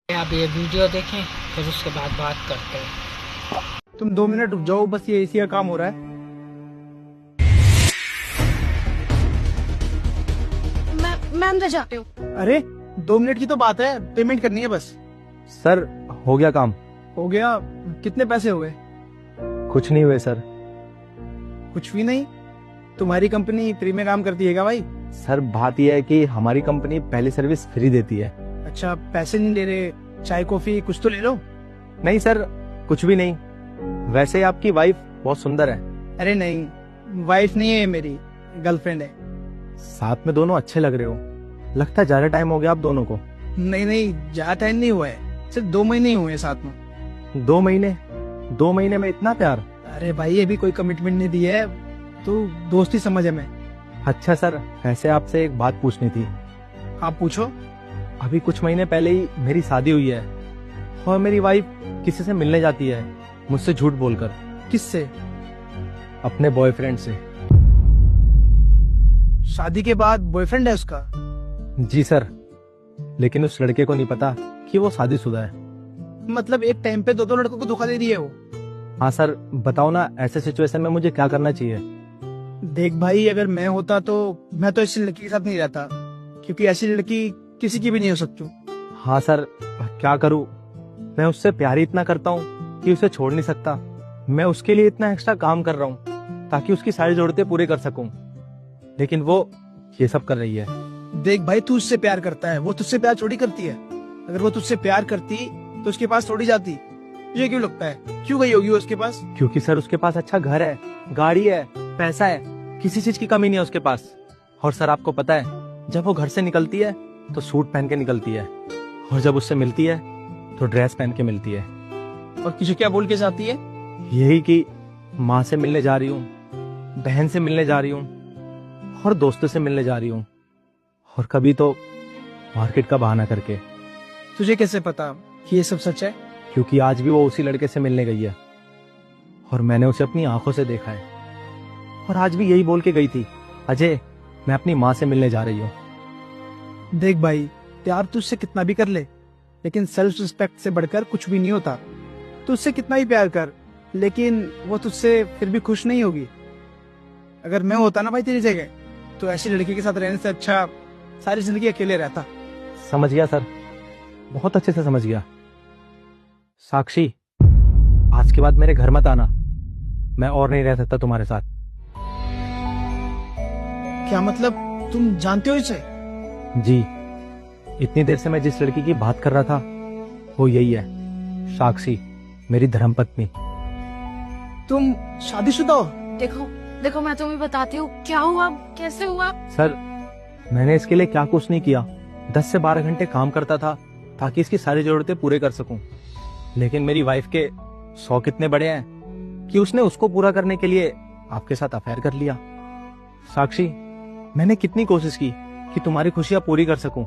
आप ये वीडियो देखें फिर उसके बाद बात करते हैं। तुम 2 मिनट रुक जाओ, बस ये एसी का काम हो रहा है। मैं अंदर जाती हूँ। अरे 2 मिनट की तो बात है, पेमेंट करनी है बस। सर हो गया काम। हो गया? कितने पैसे हुए? कुछ नहीं हुए सर। कुछ भी नहीं? तुम्हारी कंपनी फ्री में काम करती है क्या भाई? सर बात यह है कि हमारी कंपनी पहली सर्विस फ्री देती है। अच्छा, पैसे नहीं ले रहे? चाय कॉफी कुछ तो ले लो। नहीं सर, कुछ भी नहीं। वैसे आपकी वाइफ बहुत सुंदर है। अरे नहीं, वाइफ नहीं है, मेरी गर्लफ्रेंड है। साथ में दोनों अच्छे लग रहे हो। लगता है ज्यादा टाइम हो गया आप दोनों को। नहीं नहीं, ज्यादा टाइम नहीं हुआ है, सिर्फ 2 महीने ही हुए हैं साथ में। 2 महीने? 2 महीने में इतना प्यार? अरे भाई, अभी कोई कमिटमेंट नहीं दी है, तो दोस्ती समझ है। मैं अच्छा सर, वैसे आपसे एक बात पूछनी थी। आप पूछो। अभी कुछ महीने पहले ही मेरी शादी हुई है और मेरी वाइफ किसी से मिलने जाती है, मुझसे झूठ बोलकर। किससे? अपने बॉयफ्रेंड से। शादी के बाद बॉयफ्रेंड है उसका? जी सर, लेकिन उस लड़के को नहीं पता कि वो शादीशुदा है। मतलब एक टाइम पे दो लड़कों को धोखा दे रही है वो? हाँ सर, बताओ ना ऐसे सिचुएशन में मुझे क्या करना चाहिए। देख भाई, अगर मैं होता तो मैं तो ऐसी लड़की के साथ नहीं रहता, क्योंकि ऐसी लड़की किसी की भी नहीं हो सकती। हाँ सर, क्या करूँ, मैं उससे प्यार ही इतना करता हूँ कि उसे छोड़ नहीं सकता। मैं उसके लिए इतना एक्स्ट्रा काम कर रहा हूँ ताकि उसकी सारी जरूरतें पूरी कर सकूं, लेकिन वो ये सब कर रही है। देख भाई, तू उससे प्यार करता है, वो तुझसे प्यार थोड़ी करती है। अगर वो तुझसे प्यार करती तो उसके पास थोड़ी जाती। तुझे क्यों लगता है, क्यों गई होगी वो उसके पास? क्योंकि सर उसके पास अच्छा घर है, गाड़ी है, पैसा है, किसी चीज की कमी नहीं है उसके पास। और सर आपको पता है, जब वो घर से निकलती है तो सूट पहन के निकलती है, और जब उससे मिलती है तो ड्रेस पहन के मिलती है। और किसी क्या बोल के जाती है? यही कि माँ से मिलने जा रही हूँ, बहन से मिलने जा रही हूँ, और दोस्तों से मिलने जा रही हूँ, और कभी तो मार्केट का बहाना करके। तुझे कैसे पता कि ये सब सच है? क्योंकि आज भी वो उसी लड़के से मिलने गई है और मैंने उसे अपनी आंखों से देखा है। और आज भी यही बोल के गई थी, अजय मैं अपनी माँ से मिलने जा रही हूँ। देख भाई, प्यार तुझसे कितना भी कर ले, लेकिन सेल्फ रिस्पेक्ट से बढ़कर कुछ भी नहीं होता। तू उससे कितना ही प्यार कर, लेकिन वो तुझसे फिर भी खुश नहीं होगी। अगर मैं होता ना भाई तेरी जगह, तो ऐसी लड़की के साथ रहने से अच्छा सारी जिंदगी अकेले रहता। समझ गया सर, बहुत अच्छे से समझ गया। साक्षी, आज के बाद मेरे घर मत आना, मैं और नहीं रह सकता तुम्हारे साथ। क्या मतलब, तुम जानते हो इसे? जी, इतनी देर से मैं जिस लड़की की बात कर रहा था वो यही है, साक्षी, मेरी धर्मपत्नी। तुम शादीशुदा हो? देखो देखो, मैं तुम्हें बताती हूँ क्या हुआ, कैसे हुआ। सर मैंने इसके लिए क्या कुछ नहीं किया। 10 से 12 घंटे काम करता था ताकि इसकी सारी जरूरतें पूरे कर सकूं, लेकिन मेरी वाइफ के 100 कितने बड़े हैं कि उसने उसको पूरा करने के लिए आपके साथ अफेयर कर लिया। साक्षी, मैंने कितनी कोशिश की कि तुम्हारी खुशियां पूरी कर सकूं,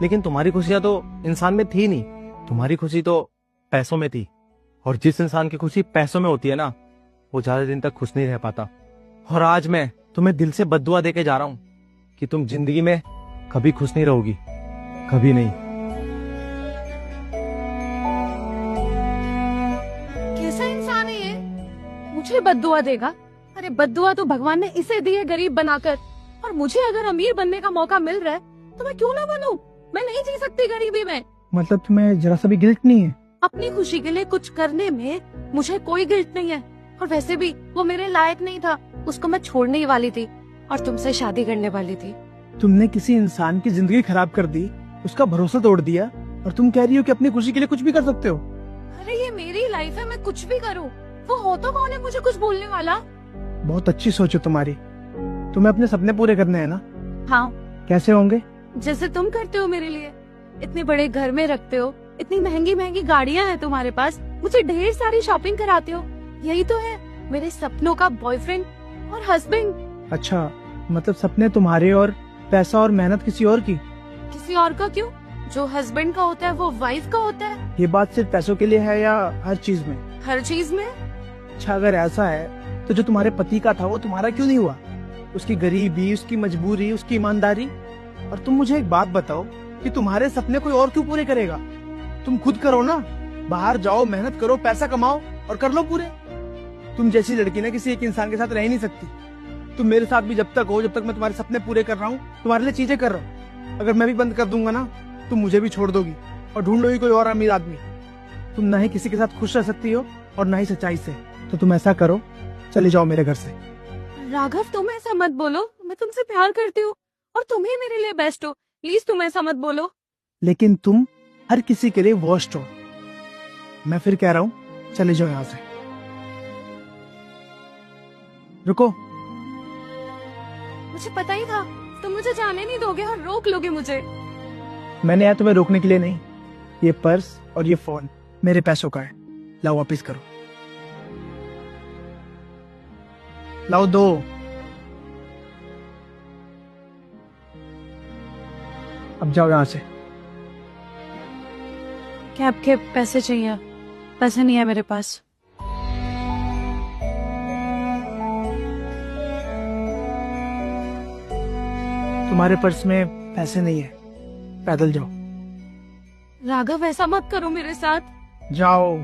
लेकिन तुम्हारी खुशियां तो इंसान में थी नहीं, तुम्हारी खुशी तो पैसों में थी। और जिस इंसान की खुशी पैसों में होती है ना, वो ज्यादा दिन तक खुश नहीं रह पाता। और आज मैं तुम्हें दिल से बद्दुआ देके जा रहा हूं कि तुम जिंदगी में कभी खुश नहीं रहोगी, कभी नहीं। कैसा इंसान है ये, मुझे बद्दुआ देगा? अरे बद्दुआ तो भगवान ने इसे दी है गरीब बनाकर, और मुझे अगर अमीर बनने का मौका मिल रहा है तो मैं क्यों ना बनूं? मैं नहीं जी सकती गरीबी में। मतलब तुम्हें जरा सा भी गिल्ट नहीं है? अपनी खुशी के लिए कुछ करने में मुझे कोई गिल्ट नहीं है। और वैसे भी वो मेरे लायक नहीं था, उसको मैं छोड़ने ही वाली थी और तुमसे शादी करने वाली थी। तुमने किसी इंसान की जिंदगी खराब कर दी, उसका भरोसा तोड़ दिया, और तुम कह रही हो कि अपनी खुशी के लिए कुछ भी कर सकते हो। अरे ये मेरी लाइफ है, मैं कुछ भी करूं। वो हो तो कौन है मुझे कुछ बोलने वाला? बहुत अच्छी सोच है तुम्हारी। तुम्हें अपने सपने पूरे करने हैं ना? हाँ। कैसे होंगे? जैसे तुम करते हो मेरे लिए, इतने बड़े घर में रखते हो, इतनी महंगी महंगी गाड़ियाँ हैं तुम्हारे पास, मुझे ढेर सारी शॉपिंग कराते हो। यही तो है मेरे सपनों का बॉयफ्रेंड और हस्बैंड। अच्छा, मतलब सपने तुम्हारे और पैसा और मेहनत किसी और की? किसी और का क्यों? जो हस्बैंड का होता है वो वाइफ का होता है। ये बात सिर्फ पैसों के लिए है या हर चीज में? हर चीज में। अच्छा, अगर ऐसा है तो जो तुम्हारे पति का था वो तुम्हारा क्यों नहीं हुआ? उसकी गरीबी, उसकी मजबूरी, उसकी ईमानदारी। और तुम मुझे एक बात बताओ कि तुम्हारे सपने कोई और क्यों पूरे करेगा? तुम खुद करो ना, बाहर जाओ, मेहनत करो, पैसा कमाओ और कर लो पूरे। तुम जैसी लड़की ना किसी एक इंसान के साथ रह ही नहीं सकती। तुम मेरे साथ भी जब तक हो, जब तक मैं तुम्हारे सपने पूरे कर रहा हूँ, तुम्हारे लिए चीजें कर रहा हूँ। अगर मैं भी बंद कर दूंगा ना, तुम मुझे भी छोड़ दोगी और ढूंढ लोगी कोई और अमीर आदमी। तुम ना ही किसी के साथ खुश रह सकती हो और ना ही सच्चाई से। तो तुम ऐसा करो, चले जाओ मेरे घर से। राघव तुम ऐसा मत बोलो, मैं तुमसे प्यार करती हूँ और तुम ही मेरे लिए बेस्ट हो। प्लीज तुम ऐसा मत बोलो। लेकिन तुम हर किसी के लिए वर्स्ट हो। मैं फिर कह रहा हूँ, चले जाओ यहाँ से। रुको। मुझे पता ही था तुम मुझे जाने नहीं दोगे और रोक लोगे मुझे। मैंने यहाँ तुम्हें रोकने के लिए नहीं। ये पर्स और ये फोन मेरे पैसों का है, लाओ वापिस करो। लाओ दो। अब जाओ यहाँ से। कैब के पैसे चाहिए, पैसे नहीं है मेरे पास। तुम्हारे पर्स में पैसे नहीं है, पैदल जाओ। राघव ऐसा मत करो मेरे साथ। जाओ।